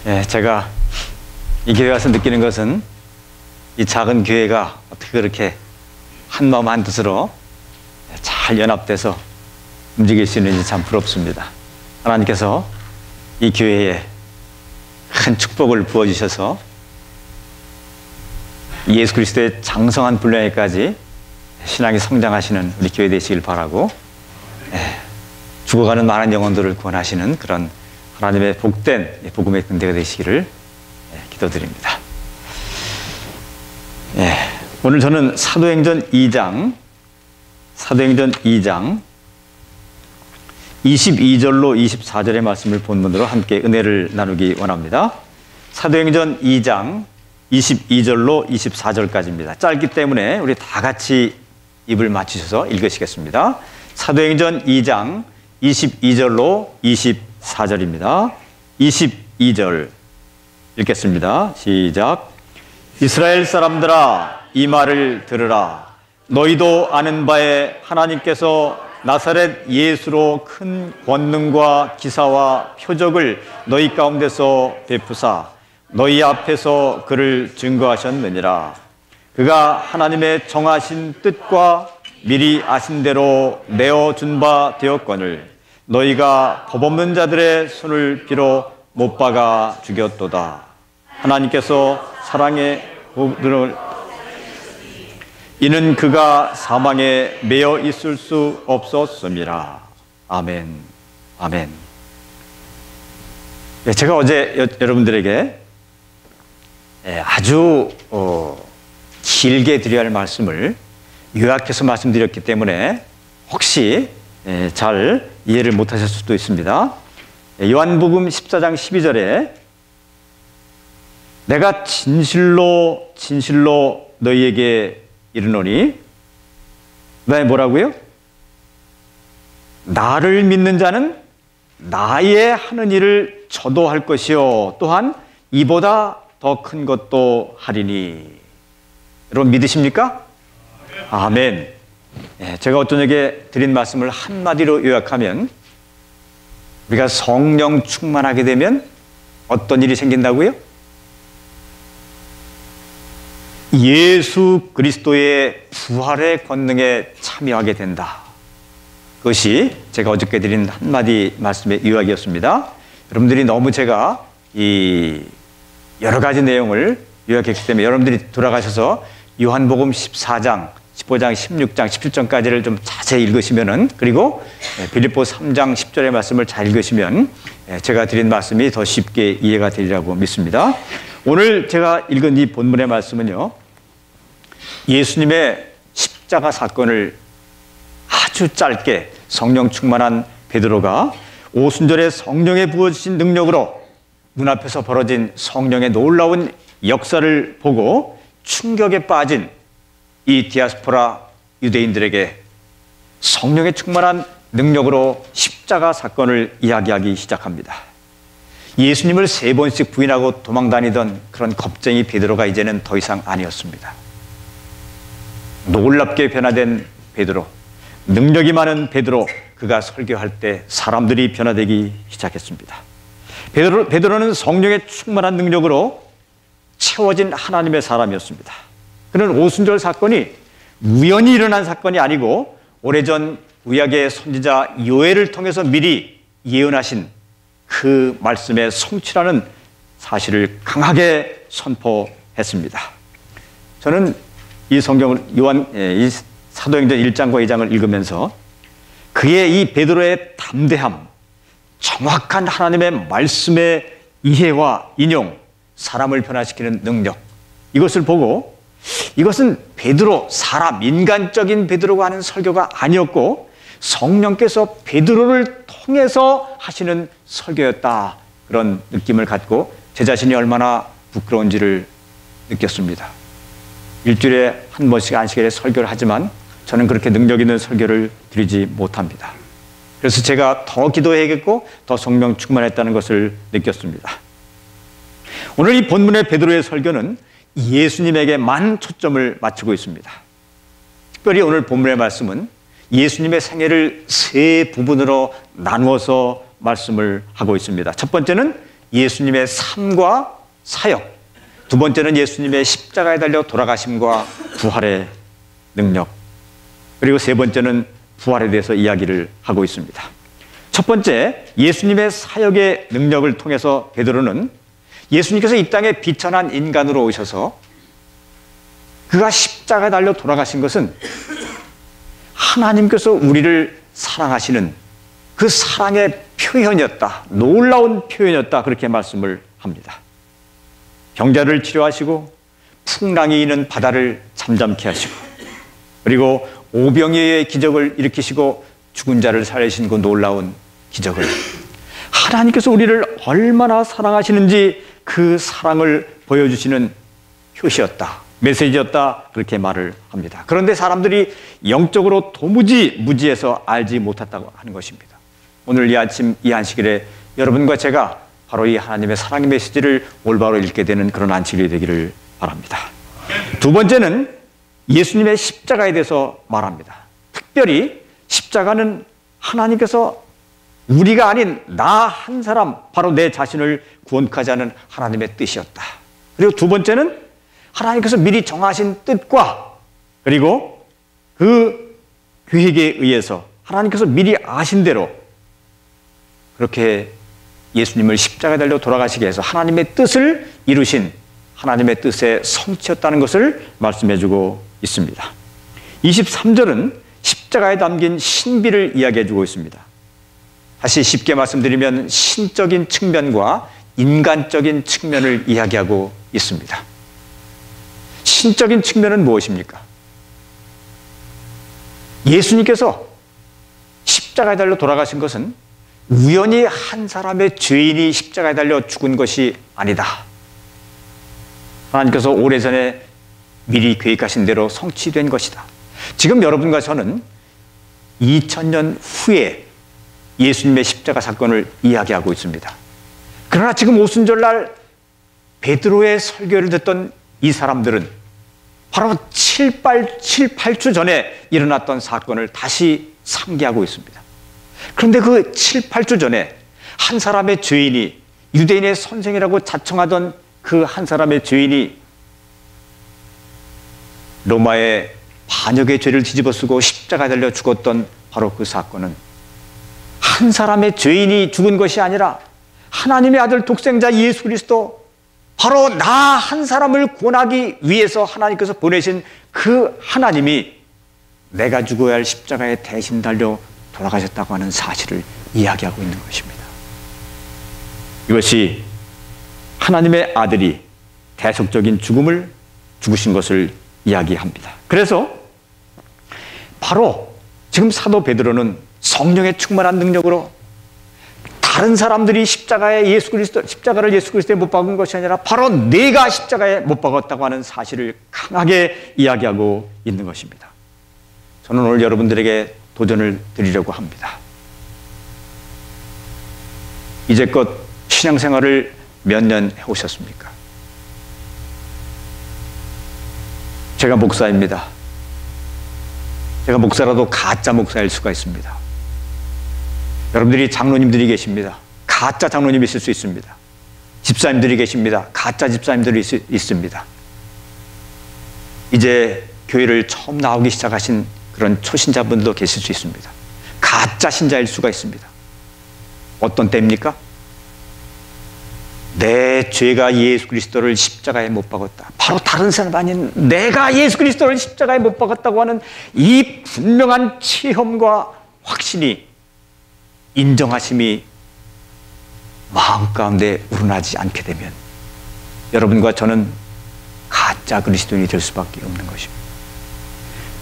제가 이 교회 와서 느끼는 것은 이 작은 교회가 어떻게 그렇게 한마음 한뜻으로 잘 연합돼서 움직일 수 있는지 참 부럽습니다. 하나님께서 이 교회에 큰 축복을 부어주셔서 예수 그리스도의 장성한 분량에까지 신앙이 성장하시는 우리 교회 되시길 바라고, 죽어가는 많은 영혼들을 구원하시는 그런 하나님의 복된 복음의 근대가 되시기를 기도드립니다. 오늘 저는 사도행전 2장 22절로 24절의 말씀을 본문으로 함께 은혜를 나누기 원합니다. 사도행전 2장 22절로 24절까지입니다. 짧기 때문에 우리 다 같이 입을 맞추셔서 읽으시겠습니다. 사도행전 2장 22절로 24절입니다. 22절 읽겠습니다. 시작. 이스라엘 사람들아, 이 말을 들으라. 너희도 아는 바에 하나님께서 나사렛 예수로 큰 권능과 기사와 표적을 너희 가운데서 베푸사 너희 앞에서 그를 증거하셨느니라. 그가 하나님의 정하신 뜻과 미리 아신 대로 내어준 바 되었거늘 너희가 법 없는 자들의 손을 빌어 못 박아 죽였도다. 하나님께서 사랑의 부분을 이는 그가 사망에 매여 있을 수 없었음이라. 아멘. 아멘. 제가 어제 여러분들에게 아주 길게 드려야 할 말씀을 요약해서 말씀드렸기 때문에 혹시 잘 이해를 못하실 수도 있습니다. 요한복음 14장 12절에 내가 진실로 너희에게 이르노니, 그다음에 뭐라고요? 나를 믿는 자는 나의 하는 일을 저도 할 것이요 또한 이보다 더 큰 것도 하리니. 여러분 믿으십니까? 아멘. 제가 어떤 적에 드린 말씀을 한마디로 요약하면, 우리가 성령 충만하게 되면 어떤 일이 생긴다고요? 예수 그리스도의 부활의 권능에 참여하게 된다. 그것이 제가 어저께 드린 한마디 말씀의 요약이었습니다. 여러분들이 너무 제가 이 여러 가지 내용을 요약했기 때문에 여러분들이 돌아가셔서 요한복음 14장, 15장, 16장, 17장까지를 좀 자세히 읽으시면은, 그리고 빌립보 3장 10절의 말씀을 잘 읽으시면 제가 드린 말씀이 더 쉽게 이해가 되리라고 믿습니다. 오늘 제가 읽은 이 본문의 말씀은요, 예수님의 십자가 사건을 아주 짧게 성령 충만한 베드로가 오순절에 성령에 부어주신 능력으로 눈앞에서 벌어진 성령의 놀라운 역사를 보고 충격에 빠진 이 디아스포라 유대인들에게 성령의 충만한 능력으로 십자가 사건을 이야기하기 시작합니다. 예수님을 3번씩 부인하고 도망다니던 그런 겁쟁이 베드로가 이제는 더 이상 아니었습니다. 놀랍게 변화된 베드로, 능력이 많은 베드로, 그가 설교할 때 사람들이 변화되기 시작했습니다. 베드로는 성령의 충만한 능력으로 채워진 하나님의 사람이었습니다. 그는 오순절 사건이 우연히 일어난 사건이 아니고 오래전 구약의 선지자 요엘을 통해서 미리 예언하신 그 말씀의 성취라는 사실을 강하게 선포했습니다. 저는 이 성경을 이 사도행전 1장과 2장을 읽으면서 그의 이 베드로의 담대함, 정확한 하나님의 말씀의 이해와 인용, 사람을 변화시키는 능력, 이것을 보고 이것은 베드로, 사람, 인간적인 베드로가 하는 설교가 아니었고 성령께서 베드로를 통해서 하시는 설교였다. 그런 느낌을 갖고 제 자신이 얼마나 부끄러운지를 느꼈습니다. 일주일에 한 번씩 안식일에 설교를 하지만 저는 그렇게 능력 있는 설교를 드리지 못합니다. 그래서 제가 더 기도해야겠고 더 성령 충만했다는 것을 느꼈습니다. 오늘 이 본문의 베드로의 설교는 예수님에게만 초점을 맞추고 있습니다. 특별히 오늘 본문의 말씀은 예수님의 생애를 3 부분으로 나누어서 말씀을 하고 있습니다. 첫 번째는 예수님의 삶과 사역, 두 번째는 예수님의 십자가에 달려 돌아가심과 부활의 능력, 그리고 세 번째는 부활에 대해서 이야기를 하고 있습니다. 첫 번째, 예수님의 사역의 능력을 통해서 베드로는 예수님께서 이 땅에 비천한 인간으로 오셔서 그가 십자가에 달려 돌아가신 것은 하나님께서 우리를 사랑하시는 그 사랑의 표현이었다, 놀라운 표현이었다, 그렇게 말씀을 합니다. 병자를 치료하시고 풍랑이 있는 바다를 잠잠케 하시고, 그리고 오병이어의 기적을 일으키시고 죽은 자를 살리신 그 놀라운 기적을, 하나님께서 우리를 얼마나 사랑하시는지 그 사랑을 보여주시는 표시였다, 메시지였다, 그렇게 말을 합니다. 그런데 사람들이 영적으로 도무지 무지해서 알지 못했다고 하는 것입니다. 오늘 이 아침 이 안식일에 여러분과 제가 바로 이 하나님의 사랑의 메시지를 올바로 읽게 되는 그런 안식일이 되기를 바랍니다. 두 번째는 예수님의 십자가에 대해서 말합니다. 특별히 십자가는 하나님께서 우리가 아닌 나 한 사람, 바로 내 자신을 구원하지 않은 하나님의 뜻이었다. 그리고 두 번째는 하나님께서 미리 정하신 뜻과, 그리고 그 계획에 의해서 하나님께서 미리 아신 대로 그렇게 예수님을 십자가에 달려 돌아가시게 해서 하나님의 뜻을 이루신 하나님의 뜻의 성취였다는 것을 말씀해주고 있습니다. 23절은 십자가에 담긴 신비를 이야기해주고 있습니다. 다시 쉽게 말씀드리면 신적인 측면과 인간적인 측면을 이야기하고 있습니다. 신적인 측면은 무엇입니까? 예수님께서 십자가에 달려 돌아가신 것은 우연히 한 사람의 죄인이 십자가에 달려 죽은 것이 아니다. 하나님께서 오래전에 미리 계획하신 대로 성취된 것이다. 지금 여러분과 저는 2000년 후에 예수님의 십자가 사건을 이야기하고 있습니다. 그러나 지금 오순절날 베드로의 설교를 듣던 이 사람들은 바로 7, 8주 전에 일어났던 사건을 다시 상기하고 있습니다. 그런데 그 7, 8주 전에 한 사람의 죄인이, 유대인의 선생이라고 자청하던 그 한 사람의 죄인이 로마의 반역의 죄를 뒤집어쓰고 십자가에 달려 죽었던 바로 그 사건은 한 사람의 죄인이 죽은 것이 아니라 하나님의 아들 독생자 예수 그리스도, 바로 나 한 사람을 구원하기 위해서 하나님께서 보내신 그 하나님이 내가 죽어야 할 십자가에 대신 달려 돌아가셨다고 하는 사실을 이야기하고 있는 것입니다. 이것이 하나님의 아들이 대속적인 죽음을 죽으신 것을 이야기합니다. 그래서 바로 지금 사도 베드로는 성령의 충만한 능력으로 다른 사람들이 십자가를 예수 그리스도에 못 박은 것이 아니라 바로 내가 십자가에 못 박았다고 하는 사실을 강하게 이야기하고 있는 것입니다. 저는 오늘 여러분들에게 도전을 드리려고 합니다. 이제껏 신앙생활을 몇 년 해오셨습니까? 제가 목사입니다. 제가 목사라도 가짜 목사일 수가 있습니다. 여러분들이 장로님들이 계십니다. 가짜 장로님이 있을 수 있습니다. 집사님들이 계십니다. 가짜 집사님들이 있습니다. 이제 교회를 처음 나오기 시작하신 그런 초신자분도 계실 수 있습니다. 가짜 신자일 수가 있습니다. 어떤 때입니까? 내 죄가 예수 그리스도를 십자가에 못 박았다. 바로 다른 사람 아닌 내가 예수 그리스도를 십자가에 못 박았다고 하는 이 분명한 체험과 확신이, 인정하심이 마음 가운데 우러나지 않게 되면 여러분과 저는 가짜 그리스도인이 될 수밖에 없는 것입니다.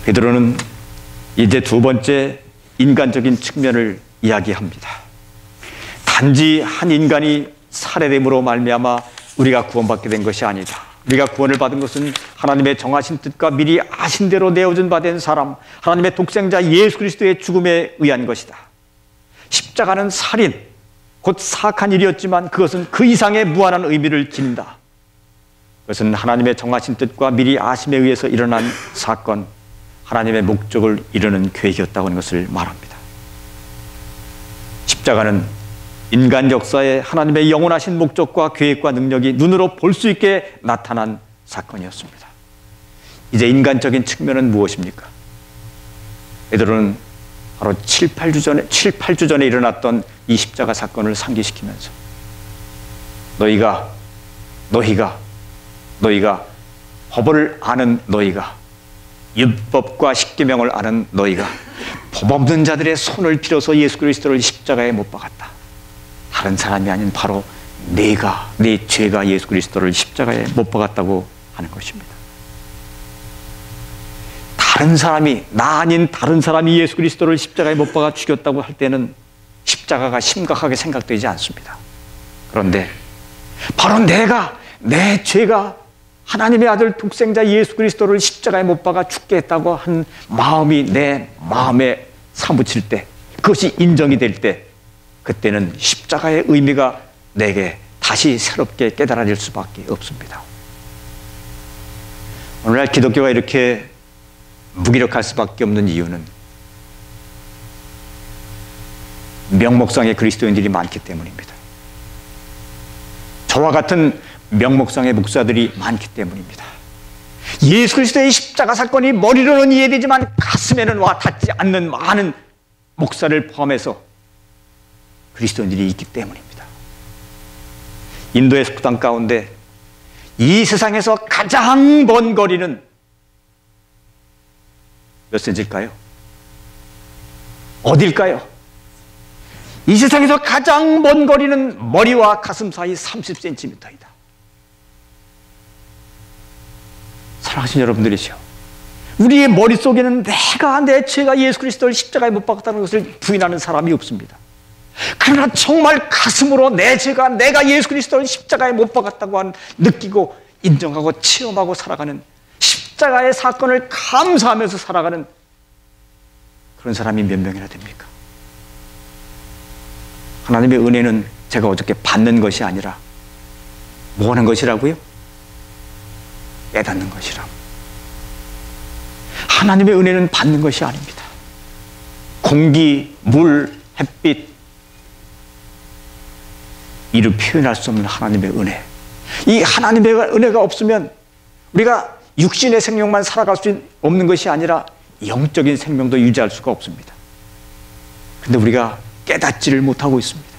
베드로는 이제 두 번째 인간적인 측면을 이야기합니다. 단지 한 인간이 살해됨으로 말미암아 우리가 구원받게 된 것이 아니다. 우리가 구원을 받은 것은 하나님의 정하신 뜻과 미리 아신 대로 내어준 바 된 사람, 하나님의 독생자 예수 그리스도의 죽음에 의한 것이다. 십자가는 살인, 곧 사악한 일이었지만 그것은 그 이상의 무한한 의미를 지닌다. 그것은 하나님의 정하신 뜻과 미리 아심에 의해서 일어난 사건, 하나님의 목적을 이루는 계획이었다고 하는 것을 말합니다. 십자가는 인간 역사에 하나님의 영원하신 목적과 계획과 능력이 눈으로 볼 수 있게 나타난 사건이었습니다. 이제 인간적인 측면은 무엇입니까? 베드로는 바로 7, 8주 전에 일어났던 이 십자가 사건을 상기시키면서 너희가 법을 아는 너희가, 율법과 십계명을 아는 너희가 법 없는 자들의 손을 빌어서 예수 그리스도를 십자가에 못 박았다. 다른 사람이 아닌 바로 네 죄가 예수 그리스도를 십자가에 못 박았다고 하는 것입니다. 다른 사람이, 나 아닌 다른 사람이 예수 그리스도를 십자가에 못 박아 죽였다고 할 때는 십자가가 심각하게 생각되지 않습니다. 그런데 바로 내 죄가 하나님의 아들 독생자 예수 그리스도를 십자가에 못 박아 죽게 했다고 한 마음이 내 마음에 사무칠 때, 그것이 인정이 될 때, 그때는 십자가의 의미가 내게 다시 새롭게 깨달아질 수밖에 없습니다. 오늘날 기독교가 이렇게 무기력할 수밖에 없는 이유는 명목상의 그리스도인들이 많기 때문입니다. 저와 같은 명목상의 목사들이 많기 때문입니다. 예수 그리스도의 십자가 사건이 머리로는 이해되지만 가슴에는 와 닿지 않는 많은 목사를 포함해서 그리스도인들이 있기 때문입니다. 인도의 속담 가운데 이 세상에서 가장 먼 거리는 몇 센치일까요? 어딜까요? 이 세상에서 가장 먼 거리는 머리와 가슴 사이 30cm이다. 사랑하신 여러분들이시여, 우리의 머릿속에는 내 죄가 예수 그리스도를 십자가에 못 박았다는 것을 부인하는 사람이 없습니다. 그러나 정말 가슴으로 내가 예수 그리스도를 십자가에 못 박았다고 느끼고 인정하고 체험하고 살아가는, 십자가의 사건을 감사하면서 살아가는 그런 사람이 몇 명이나 됩니까? 하나님의 은혜는 제가 어저께 받는 것이 아니라 뭐 하는 것이라고요? 깨닫는 것이라. 하나님의 은혜는 받는 것이 아닙니다. 공기, 물, 햇빛, 이루 표현할 수 없는 하나님의 은혜. 이 하나님의 은혜가 없으면 우리가 육신의 생명만 살아갈 수 없는 것이 아니라 영적인 생명도 유지할 수가 없습니다. 그런데 우리가 깨닫지를 못하고 있습니다.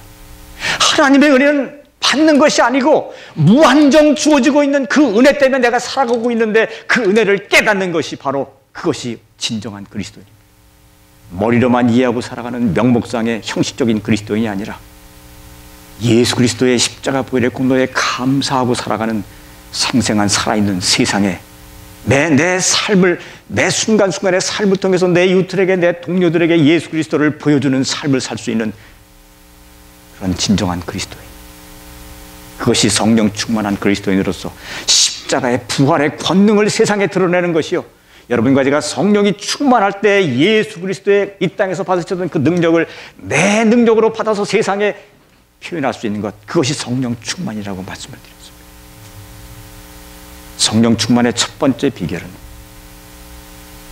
하나님의 은혜는 받는 것이 아니고 무한정 주어지고 있는 그 은혜 때문에 내가 살아가고 있는데, 그 은혜를 깨닫는 것이 바로 그것이 진정한 그리스도인입니다. 머리로만 이해하고 살아가는 명목상의 형식적인 그리스도인이 아니라 예수 그리스도의 십자가 보혈의 공로에 감사하고 살아가는 생생한 살아있는 세상에 내 삶을, 내 순간순간의 삶을 통해서 내 이웃들에게, 내 동료들에게 예수 그리스도를 보여주는 삶을 살 수 있는 그런 진정한 그리스도인, 그것이 성령 충만한 그리스도인으로서 십자가의 부활의 권능을 세상에 드러내는 것이요, 여러분과 제가 성령이 충만할 때 예수 그리스도의 이 땅에서 받으셨던 그 능력을 내 능력으로 받아서 세상에 표현할 수 있는 것, 그것이 성령 충만이라고 말씀을 드렸습니다. 성령 충만의 첫 번째 비결은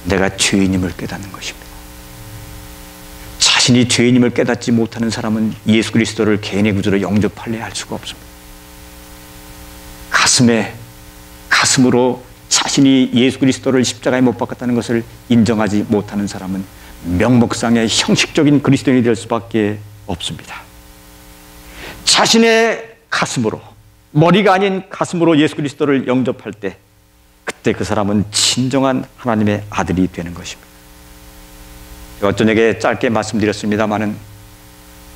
내가 죄인임을 깨닫는 것입니다. 자신이 죄인임을 깨닫지 못하는 사람은 예수 그리스도를 개인의 구주로 영접하려 할 수가 없습니다. 가슴으로 자신이 예수 그리스도를 십자가에 못 박았다는 것을 인정하지 못하는 사람은 명목상의 형식적인 그리스도인이 될 수밖에 없습니다. 자신의 가슴으로, 머리가 아닌 가슴으로 예수 그리스도를 영접할 때, 그때 그 사람은 진정한 하나님의 아들이 되는 것입니다. 저녁에 짧게 말씀드렸습니다마는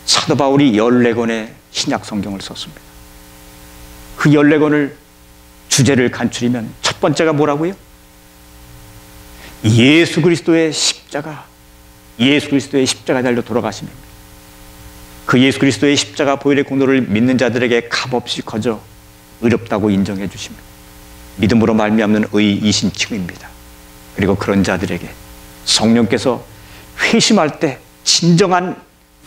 사도 바울이 14권의 신약 성경을 썼습니다. 그 14권을 주제를 간추리면 첫 번째가 뭐라고요? 예수 그리스도의 십자가, 예수 그리스도의 십자가 달려 돌아가심입니다. 그 예수 그리스도의 십자가 보혈의 공로를 믿는 자들에게 값없이 거저 의롭다고 인정해 주십니다. 믿음으로 말미암는 의이신 칭의입니다. 그리고 그런 자들에게 성령께서 회심할 때, 진정한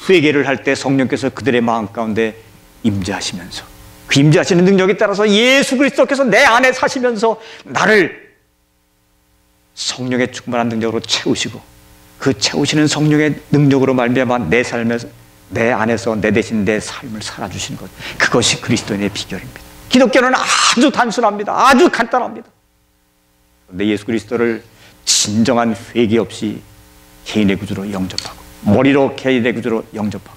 회개를 할 때 성령께서 그들의 마음 가운데 임재하시면서, 그 임재하시는 능력에 따라서 예수 그리스도께서 내 안에 사시면서 나를 성령의 충만한 능력으로 채우시고, 그 채우시는 성령의 능력으로 말미암아 내 삶에 내 안에서 내 대신 내 삶을 살아주신 것, 그것이 그리스도인의 비결입니다. 기독교는 아주 단순합니다. 아주 간단합니다. 그런데 예수 그리스도를 진정한 회개 없이 개인의 구주로 영접하고, 머리로 개인의 구주로 영접하고,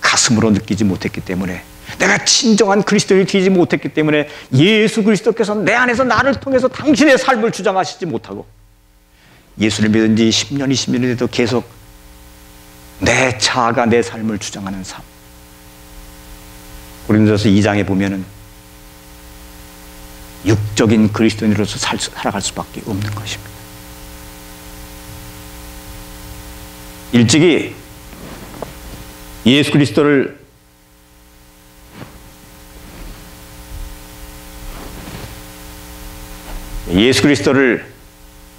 가슴으로 느끼지 못했기 때문에, 내가 진정한 그리스도인이 되지 못했기 때문에 예수 그리스도께서 내 안에서 나를 통해서 당신의 삶을 주장하시지 못하고, 예수를 믿은 지 10년, 20년이 돼도 계속 내 자아가 내 삶을 주장하는 삶. 고린도서 2장에 보면은 육적인 그리스도인으로서 살아갈 수밖에 없는 것입니다. 일찍이 예수 그리스도를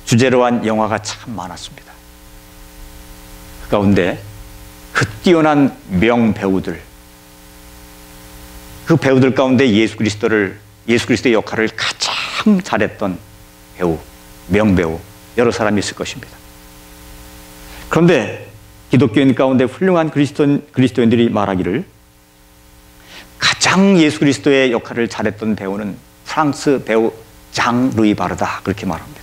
주제로 한 영화가 참 많았습니다. 그 가운데 그 뛰어난 명배우들, 그 배우들 가운데 예수 그리스도의 역할을 가장 잘했던 배우, 명배우 여러 사람이 있을 것입니다. 그런데 기독교인 가운데 훌륭한 그리스도인들이 말하기를 가장 예수 그리스도의 역할을 잘했던 배우는 프랑스 배우 장 루이 바르다, 그렇게 말합니다.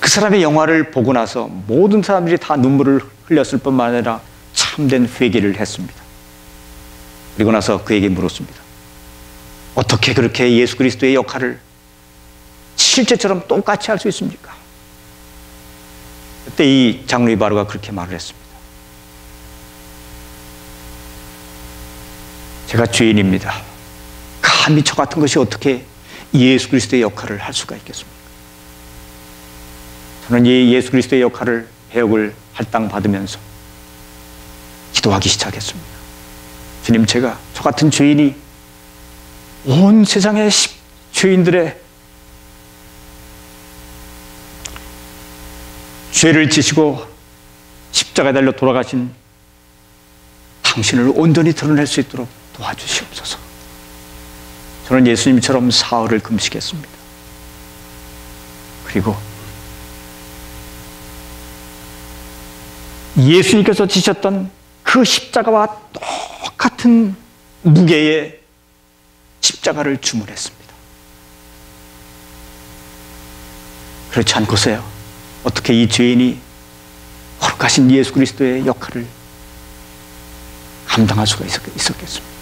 그 사람의 영화를 보고 나서 모든 사람들이 다 눈물을 흘렸을 뿐만 아니라 참된 회개를 했습니다. 그리고 나서 그에게 물었습니다. 어떻게 그렇게 예수 그리스도의 역할을 실제처럼 똑같이 할 수 있습니까? 그때 이 장 루이 바르가 그렇게 말을 했습니다. 제가 죄인입니다. 감히 저 같은 것이 어떻게 예수 그리스도의 역할을 할 수가 있겠습니까? 저는 이 예수 그리스도의 역할을 배역을 할당받으면서 기도하기 시작했습니다. 주님, 제가 저 같은 죄인이 온 세상의 죄인들의 죄를 지시고 십자가에 달려 돌아가신 당신을 온전히 드러낼 수 있도록 도와주시옵소서. 저는 예수님처럼 사흘을 금식했습니다. 그리고 예수님께서 지셨던 그 십자가와 똑같은 무게의 십자가를 주문했습니다. 그렇지 않고서야 어떻게 이 죄인이 거룩하신 예수 그리스도의 역할을 감당할 수가 있었겠습니까?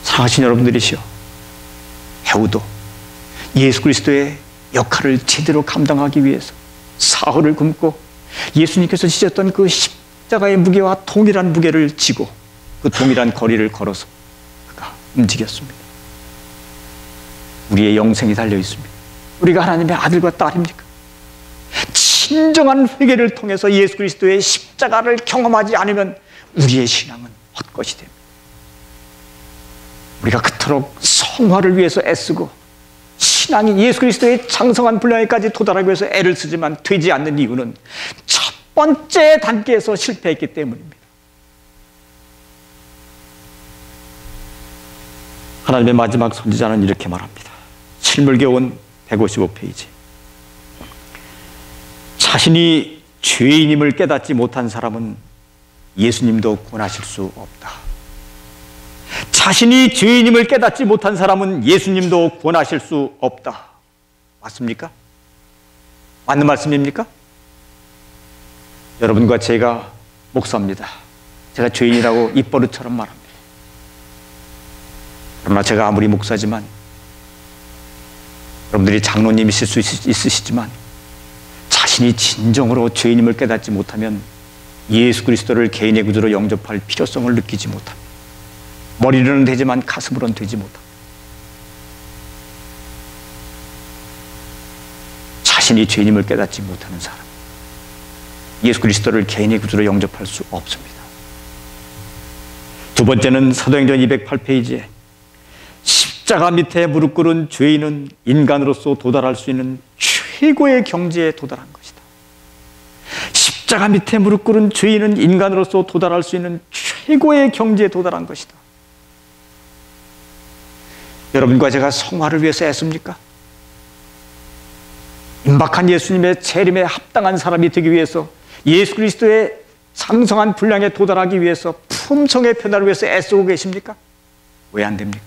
사랑하신 여러분들이시여, 배우도 예수 그리스도의 역할을 제대로 감당하기 위해서 사흘을 굶고 예수님께서 지셨던 그 십자가의 무게와 동일한 무게를 지고 그 동일한 거리를 걸어서 그가 움직였습니다. 우리의 영생이 달려 있습니다. 우리가 하나님의 아들과 딸입니까? 진정한 회개를 통해서 예수 그리스도의 십자가를 경험하지 않으면 우리의 신앙은 헛것이 됩니다. 우리가 그토록 성화를 위해서 애쓰고 신앙이 예수 그리스도의 장성한 분량에까지 도달하기 위해서 애를 쓰지만 되지 않는 이유는 첫 번째 단계에서 실패했기 때문입니다. 하나님의 마지막 선지자는 이렇게 말합니다. 실물교원 155페이지. 자신이 죄인임을 깨닫지 못한 사람은 예수님도 구원하실 수 없다. 자신이 죄인임을 깨닫지 못한 사람은 예수님도 구원하실 수 없다. 맞습니까? 맞는 말씀입니까? 여러분과 제가 목사입니다. 제가 죄인이라고 입버릇처럼 말합니다. 그러나 제가 아무리 목사지만, 여러분들이 장로님이실 수 있으시지만, 자신이 진정으로 죄인임을 깨닫지 못하면 예수 그리스도를 개인의 구주로 영접할 필요성을 느끼지 못합니다. 머리로는 되지만 가슴으로는 되지 못합니다. 자신이 죄인임을 깨닫지 못하는 사람, 예수 그리스도를 개인의 구주로 영접할 수 없습니다. 두 번째는 사도행전 208페이지에 십자가 밑에 무릎 꿇은 죄인은 인간으로서 도달할 수 있는 최고의 경지에 도달한 것이다. 십자가 밑에 무릎 꿇은 죄인은 인간으로서 도달할 수 있는 최고의 경지에 도달한 것이다. 여러분과 제가 성화를 위해서 애씁니까? 임박한 예수님의 재림에 합당한 사람이 되기 위해서 예수 그리스도의 상성한 분량에 도달하기 위해서 품성의 변화를 위해서 애쓰고 계십니까? 왜 안 됩니까?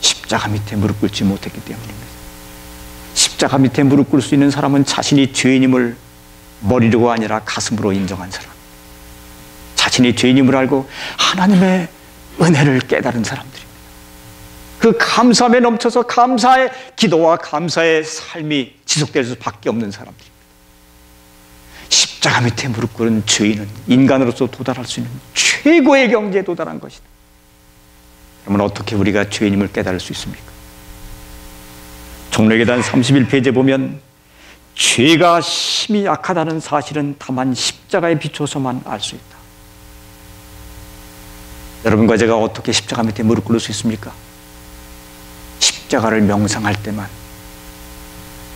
십자가 밑에 무릎 꿇지 못했기 때문입니다. 십자가 밑에 무릎 꿇을 수 있는 사람은 자신이 죄인임을 머리로가 아니라 가슴으로 인정한 사람, 자신이 죄인임을 알고 하나님의 은혜를 깨달은 사람들입니다. 그 감사함에 넘쳐서 감사의 기도와 감사의 삶이 지속될 수밖에 없는 사람들입니다. 십자가 밑에 무릎 꿇은 죄인은 인간으로서 도달할 수 있는 최고의 경지에 도달한 것이다. 그러면 어떻게 우리가 죄인임을 깨달을 수 있습니까? 종려계단 31페이지에 보면 죄가 심히 약하다는 사실은 다만 십자가에 비춰서만 알 수 있다. 여러분과 제가 어떻게 십자가 밑에 무릎 꿇을 수 있습니까? 십자가를 명상할 때만,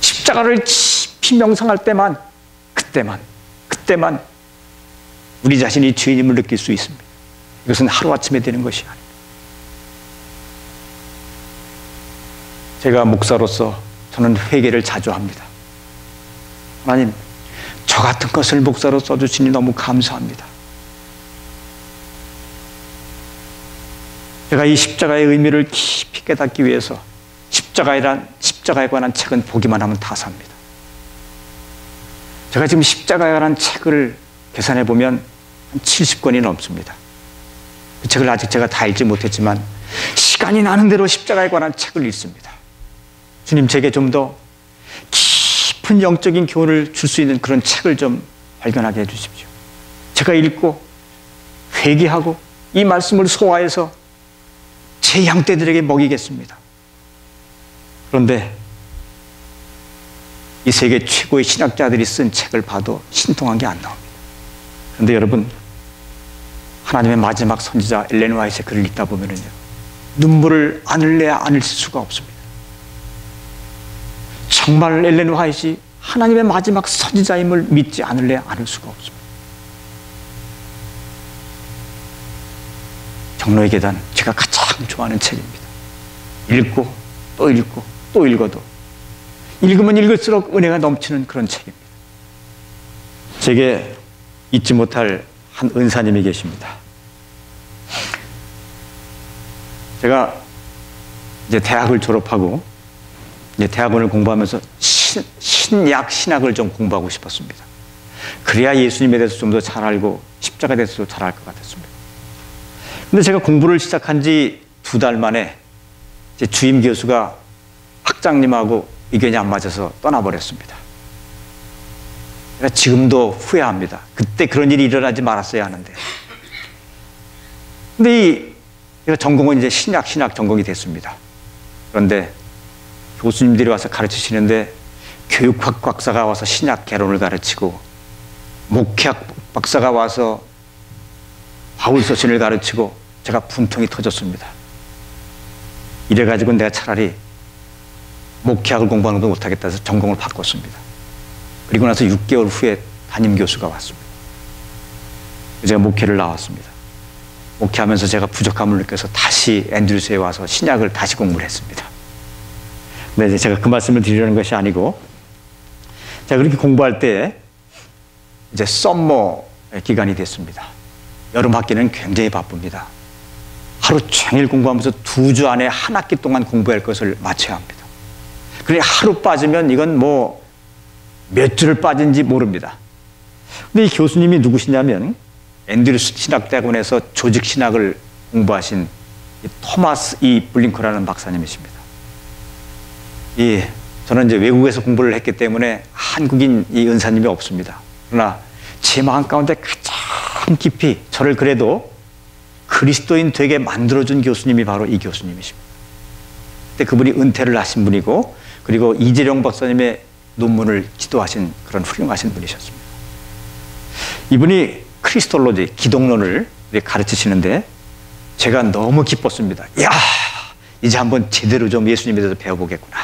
십자가를 깊이 명상할 때만, 그때만 우리 자신이 죄인임을 느낄 수 있습니다. 이것은 하루아침에 되는 것이 아닙니다. 제가 목사로서 저는 회개를 자주 합니다. 하나님, 저 같은 것을 목사로 써주시니 너무 감사합니다. 제가 이 십자가의 의미를 깊이 깨닫기 위해서 십자가에 관한 책은 보기만 하면 다 삽니다. 제가 지금 십자가에 관한 책을 계산해 보면 한 70권이 넘습니다. 그 책을 아직 제가 다 읽지 못했지만 시간이 나는 대로 십자가에 관한 책을 읽습니다. 주님, 제게 좀 더 깊은 영적인 교훈을 줄 수 있는 그런 책을 좀 발견하게 해주십시오. 제가 읽고 회개하고 이 말씀을 소화해서 제 양떼들에게 먹이겠습니다. 그런데 이 세계 최고의 신학자들이 쓴 책을 봐도 신통한 게 안 나옵니다. 그런데 여러분, 하나님의 마지막 선지자 엘렌 화이트의 글을 읽다 보면요, 눈물을 안 흘려야 안 흘릴 수가 없습니다. 정말 엘렌 화이트이 하나님의 마지막 선지자임을 믿지 않을래야 않을 수가 없습니다. 정로의 계단, 제가 가장 좋아하는 책입니다. 읽고 또 읽고 또 읽어도 읽으면 읽을수록 은혜가 넘치는 그런 책입니다. 제게 잊지 못할 한 은사님이 계십니다. 제가 이제 대학을 졸업하고 이제 대학원을 공부하면서 신약 신학을 좀 공부하고 싶었습니다. 그래야 예수님에 대해서 좀 더 잘 알고 십자가에 대해서도 잘 알 것 같았습니다. 근데 제가 공부를 시작한 지 2달 만에 제 주임 교수가 학장님하고 의견이 안 맞아서 떠나버렸습니다. 제가 지금도 후회합니다. 그때 그런 일이 일어나지 말았어야 하는데. 근데 제가 전공은 이제 신약 전공이 됐습니다. 그런데 교수님들이 와서 가르치시는데 교육학 박사가 와서 신약 개론을 가르치고 목회학 박사가 와서 바울서신을 가르치고 제가 분통이 터졌습니다. 이래가지고 내가 차라리 목회학을 공부하는 것도 못하겠다 해서 전공을 바꿨습니다. 그리고 나서 6개월 후에 담임 교수가 왔습니다. 제가 목회를 나왔습니다. 목회하면서 제가 부족함을 느껴서 다시 앤드루스에 와서 신약을 다시 공부를 했습니다. 근데 제가 그 말씀을 드리려는 것이 아니고, 제가 그렇게 공부할 때 이제 썸머 기간이 됐습니다. 여름 학기는 굉장히 바쁩니다. 하루 종일 공부하면서 2주 안에 한 학기 동안 공부할 것을 마쳐야 합니다. 그래 하루 빠지면 이건 뭐 몇 주를 빠진지 모릅니다. 근데 이 교수님이 누구시냐면 앤드루스 신학대학원에서 조직신학을 공부하신 토마스 E. 블링커라는 박사님이십니다. 저는 이제 외국에서 공부를 했기 때문에 한국인 이 은사님이 없습니다. 그러나 제 마음 가운데 가장 깊이 저를 그래도 그리스도인 되게 만들어준 교수님이 바로 이 교수님이십니다. 그때 그분이 은퇴를 하신 분이고, 그리고 이재령 박사님의 논문을 지도하신 그런 훌륭하신 분이셨습니다. 이분이 크리스톨로지, 기독론을 가르치시는데 제가 너무 기뻤습니다. 이야, 이제 한번 제대로 좀 예수님에 대해서 배워보겠구나.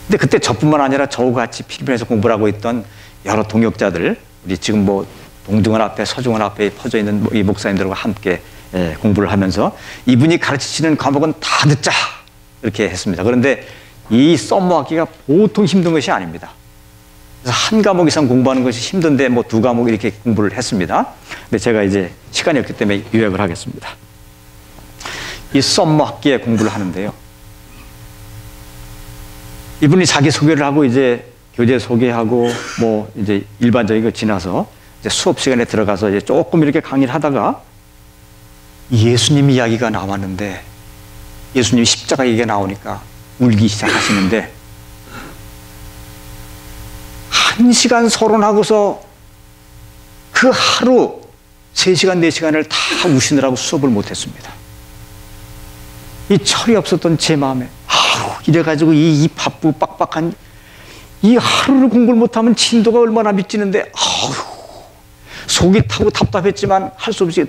근데 그때 저뿐만 아니라 저와 같이 필리핀에서 공부를 하고 있던 여러 동역자들, 우리 지금 뭐 동중원 앞에, 서중원 앞에 퍼져 있는 이 목사님들과 함께 공부를 하면서 이분이 가르치시는 과목은 다 듣자 이렇게 했습니다. 그런데 이 썸머 학기가 보통 힘든 것이 아닙니다. 그래서 한 과목 이상 공부하는 것이 힘든데 뭐 2과목 이렇게 공부를 했습니다. 근데 제가 이제 시간이 없기 때문에 요약을 하겠습니다. 이 썸머 학기에 공부를 하는데요. 이분이 자기 소개를 하고 이제 교재 소개하고 뭐 이제 일반적인 거 지나서 이제 수업 시간에 들어가서 이제 조금 이렇게 강의를 하다가 예수님 이야기가 나왔는데 예수님 십자가 얘기가 나오니까 울기 시작하시는데 1시간 서론하고서 그 하루 3시간, 4시간을 다 우시느라고 수업을 못했습니다. 이 철이 없었던 제 마음에 이래가지고 이 바쁘고 빡빡한 이 하루를 공부를 못하면 진도가 얼마나 미치는데 속이 타고 답답했지만 할 수 없이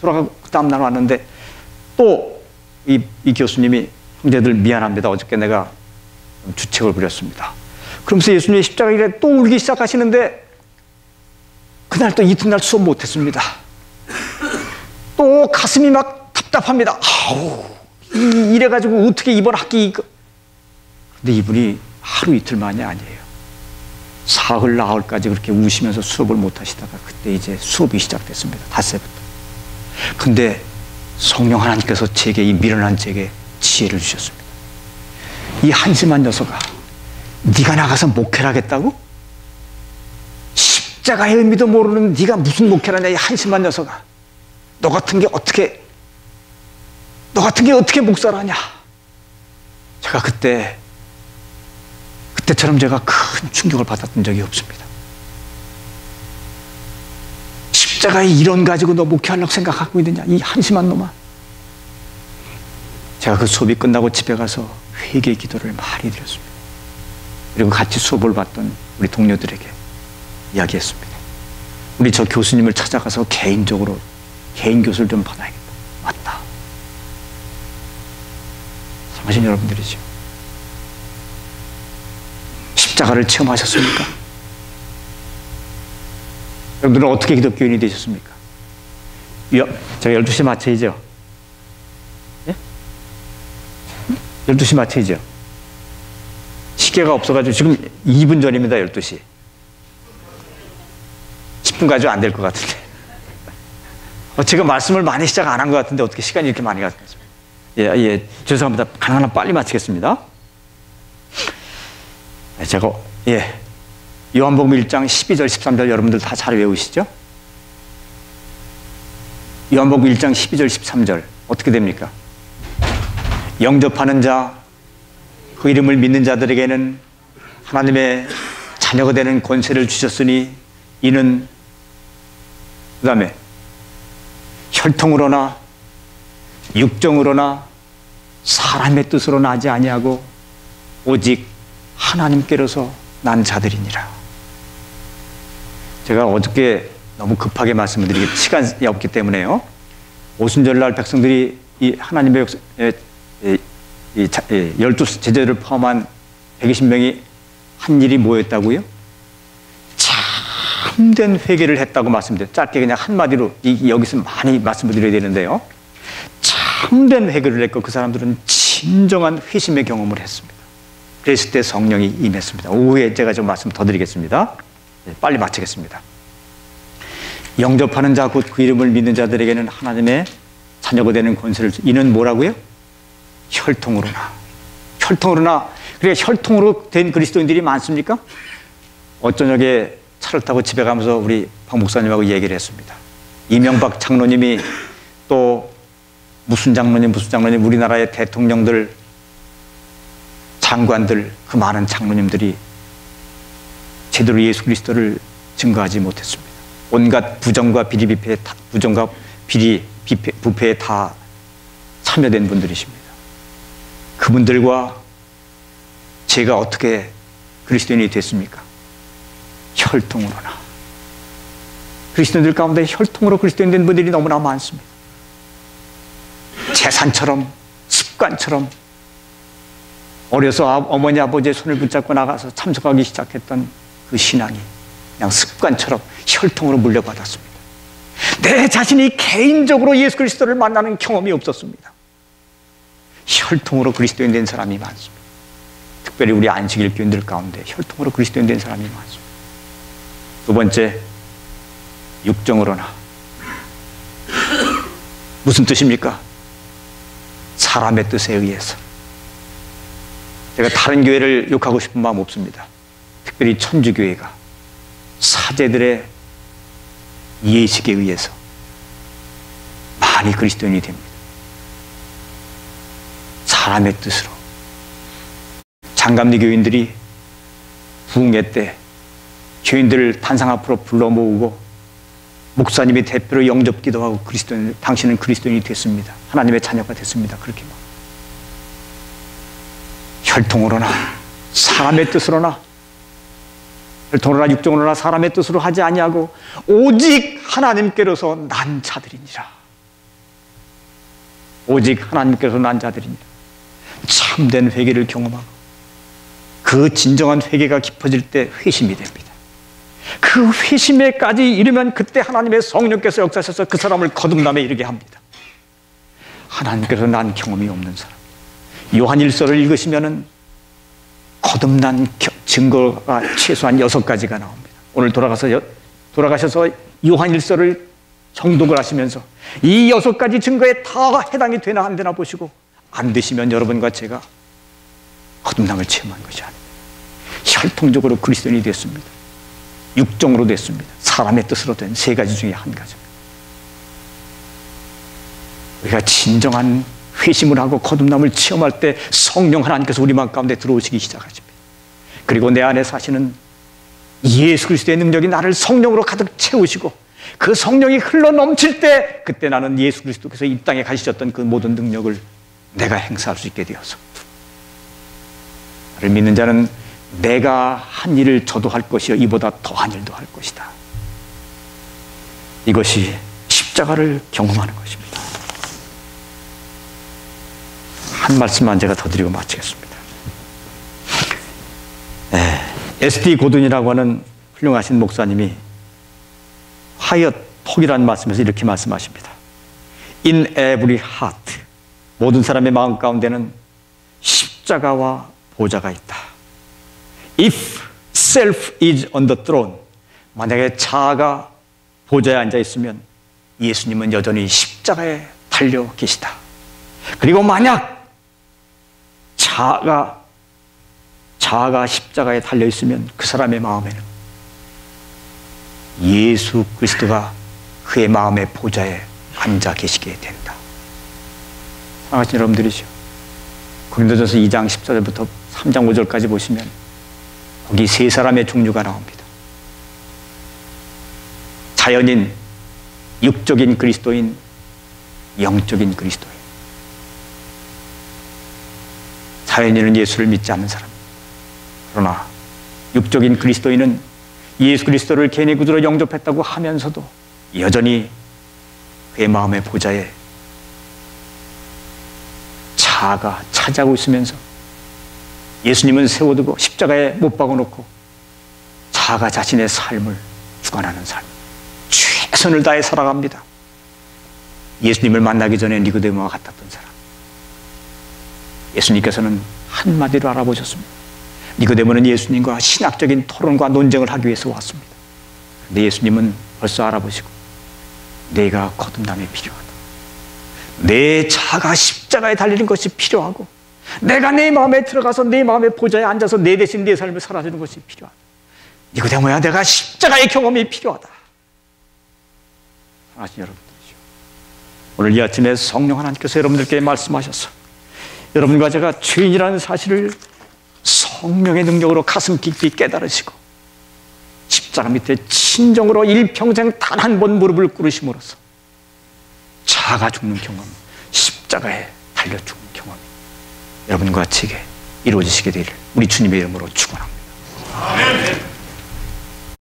돌아가고 그 다음날 왔는데 또 이 교수님이 형제들 미안합니다. 어저께 내가 주책을 부렸습니다. 그러면서 예수님의 십자가에 또 울기 시작하시는데 그날 또 이튿날 수업 못했습니다. 또 가슴이 막 답답합니다. 이래가지고 어떻게 이번 학기 근데 이분이 하루 이틀만이 아니에요. 사흘 나흘까지 그렇게 우시면서 수업을 못하시다가 그때 이제 수업이 시작됐습니다. 닷새부터. 근데 성령 하나님께서 제게 이 미련한 제게 지혜를 주셨습니다. 이 한심한 녀석아, 네가 나가서 목회를 하겠다고? 십자가의 의미도 모르는 네가 무슨 목회를 하냐, 이 한심한 녀석아. 너 같은 게 어떻게 목사를 하냐. 제가 그때처럼 제가 큰 충격을 받았던 적이 없습니다. 십자가의 이론 가지고 너 목회하려고 생각하고 있느냐, 이 한심한 놈아. 제가 그 수업이 끝나고 집에 가서 회개 기도를 많이 드렸습니다. 그리고 같이 수업을 받던 우리 동료들에게 이야기했습니다. 우리 저 교수님을 찾아가서 개인적으로 개인 교수를 좀 받아야겠다. 맞다. 사랑하신 여러분들이죠. 십자가를 체험하셨습니까? 여러분들은 어떻게 기독교인이 되셨습니까? 제가 12시 마쳐이죠? 예? 12시 마쳐이죠? 시계가 없어가지고 지금 2분 전입니다. 12시 10분 가지고 안 될 것 같은데 제가 말씀을 많이 시작 안 한 것 같은데 어떻게 시간이 이렇게 많이 갔습니까? 예, 죄송합니다. 가능한 한 빨리 마치겠습니다. 제가 요한복음 1장 12절 13절 여러분들 다 잘 외우시죠? 요한복음 1장 12절 13절 어떻게 됩니까? 영접하는 자, 그 이름을 믿는 자들에게는 하나님의 자녀가 되는 권세를 주셨으니 이는 그 다음에 혈통으로나 육정으로나 사람의 뜻으로 나지 아니하고 오직 하나님께로서 난 자들이니라. 제가 어저께 너무 급하게 말씀을 드리기 시간이 없기 때문에요. 오순절날 백성들이 이 하나님의 12 제자들을 포함한 120명이 한 일이 뭐였다고요? 참된 회개를 했다고 말씀드려요. 짧게 그냥 한마디로 여기서 많이 말씀을 드려야 되는데요. 참된 회개를 했고 그 사람들은 진정한 회심의 경험을 했습니다. 그랬을 때 성령이 임했습니다. 오후에 제가 좀 말씀 더 드리겠습니다. 빨리 마치겠습니다. 영접하는 자 곧 그 이름을 믿는 자들에게는 하나님의 자녀가 되는 권세를 이는 뭐라고요? 혈통으로나. 그래 혈통으로 된 그리스도인들이 많습니까? 어저녁에 차를 타고 집에 가면서 우리 박 목사님하고 얘기를 했습니다. 이명박 장로님이 또 무슨 장로님 우리나라의 대통령들 장관들 그 많은 장로님들이 제대로 예수 그리스도를 증거하지 못했습니다. 온갖 부정과 비리 비패에 부정과 비리 부패에 다 참여된 분들이십니다. 그분들과 제가 어떻게 그리스도인이 됐습니까? 혈통으로나. 그리스도인들 가운데 혈통으로 그리스도인 된 분들이 너무나 많습니다. 재산처럼 습관처럼 어려서 어머니 아버지의 손을 붙잡고 나가서 참석하기 시작했던 그 신앙이 그냥 습관처럼 혈통으로 물려받았습니다. 내 자신이 개인적으로 예수 그리스도를 만나는 경험이 없었습니다. 혈통으로 그리스도인 된 사람이 많습니다. 특별히 우리 안식일 교인들 가운데 혈통으로 그리스도인 된 사람이 많습니다. 두 번째, 육정으로나. 무슨 뜻입니까? 사람의 뜻에 의해서. 제가 다른 교회를 욕하고 싶은 마음 없습니다. 특별히 천주교회가 사제들의 예식에 의해서 많이 그리스도인이 됩니다. 사람의 뜻으로. 장감리 교인들이 부흥회 때 교인들을 단상 앞으로 불러 모으고 목사님이 대표로 영접 기도하고 당신은 그리스도인이 됐습니다. 하나님의 자녀가 됐습니다. 그렇게 막 혈통으로나 사람의 뜻으로나, 혈통으로나 육정으로나 사람의 뜻으로 하지 아니하고 오직 하나님께로서 난 자들이니라. 오직 하나님께로서 난 자들이니라. 참된 회개를 경험하고 그 진정한 회개가 깊어질 때 회심이 됩니다. 그 회심에까지 이르면 그때 하나님의 성령께서 역사하셔서 그 사람을 거듭남에 이르게 합니다. 하나님께서 난 경험이 없는 사람. 요한일서를 읽으시면은 거듭난 증거가 최소한 6가지가 나옵니다. 오늘 돌아가셔서 요한일서를 정독을 하시면서 이 6가지 증거에 다 해당이 되나 안 되나 보시고, 안 되시면 여러분과 제가 거듭남을 체험한 것이 아닙니다. 혈통적으로 그리스도인이 됐습니다. 육정으로 됐습니다. 사람의 뜻으로 된 3가지 중에 한 가지입니다. 우리가 진정한 회심을 하고 거듭남을 체험할 때 성령 하나님께서 우리 마음 가운데 들어오시기 시작하십니다. 그리고 내 안에 사시는 예수 그리스도의 능력이 나를 성령으로 가득 채우시고 그 성령이 흘러 넘칠 때, 그때 나는 예수 그리스도께서 이 땅에 가지셨던 그 모든 능력을 내가 행사할 수 있게 되어서, 나를 믿는 자는 내가 한 일을 저도 할 것이요 이보다 더한 일도 할 것이다. 이것이 십자가를 경험하는 것입니다. 한 말씀만 제가 더 드리고 마치겠습니다. S.D. 고든이라고 하는 훌륭하신 목사님이 화이엇 톡이라는 말씀에서 이렇게 말씀하십니다. In every heart, 모든 사람의 마음 가운데는 십자가와 보좌가 있다. If self is on the throne, 만약에 자아가 보좌에 앉아 있으면 예수님은 여전히 십자가에 달려 계시다. 그리고 만약 자아가 십자가에 달려 있으면 그 사람의 마음에는 예수 그리스도가 그의 마음의 보좌에 앉아 계시게 된다. 사랑하신 여러분들이죠. 고린도전서 2장 14절부터 3장 5절까지 보시면 거기 3사람의 종류가 나옵니다. 자연인, 육적인 그리스도인, 영적인 그리스도인. 자연인은 예수를 믿지 않는 사람입니다. 그러나 육적인 그리스도인은 예수 그리스도를 개인의 구주로 영접했다고 하면서도 여전히 그의 마음의 보좌에 자아가 차지하고 있으면서 예수님은 세워두고 십자가에 못 박아놓고 자아가 자신의 삶을 주관하는 삶, 최선을 다해 살아갑니다. 예수님을 만나기 전에 니고데모와 같았던 사람. 예수님께서는 한마디로 알아보셨습니다. 니고데모는 예수님과 신학적인 토론과 논쟁을 하기 위해서 왔습니다. 그런데 예수님은 벌써 알아보시고 내가 거듭남이 필요하다. 내 자아가 십자가에 달리는 것이 필요하고 내가 내 마음에 들어가서 내 마음의 보좌에 앉아서 내 대신 내 삶을 살아주는 것이 필요하다. 니고데모야, 내가 십자가의 경험이 필요하다. 사랑하신 여러분들이죠. 오늘 이 아침에 성령 하나님께서 여러분들께 말씀하셔서 여러분과 제가 죄인이라는 사실을 성령의 능력으로 가슴 깊이 깨달으시고 십자가 밑에 진정으로 일평생 단 한 번 무릎을 꿇으심으로써 자아가 죽는 경험, 십자가에 달려 죽는 경험이 여러분과 제게 이루어지시게 되기를 우리 주님의 이름으로 축원합니다. 아멘.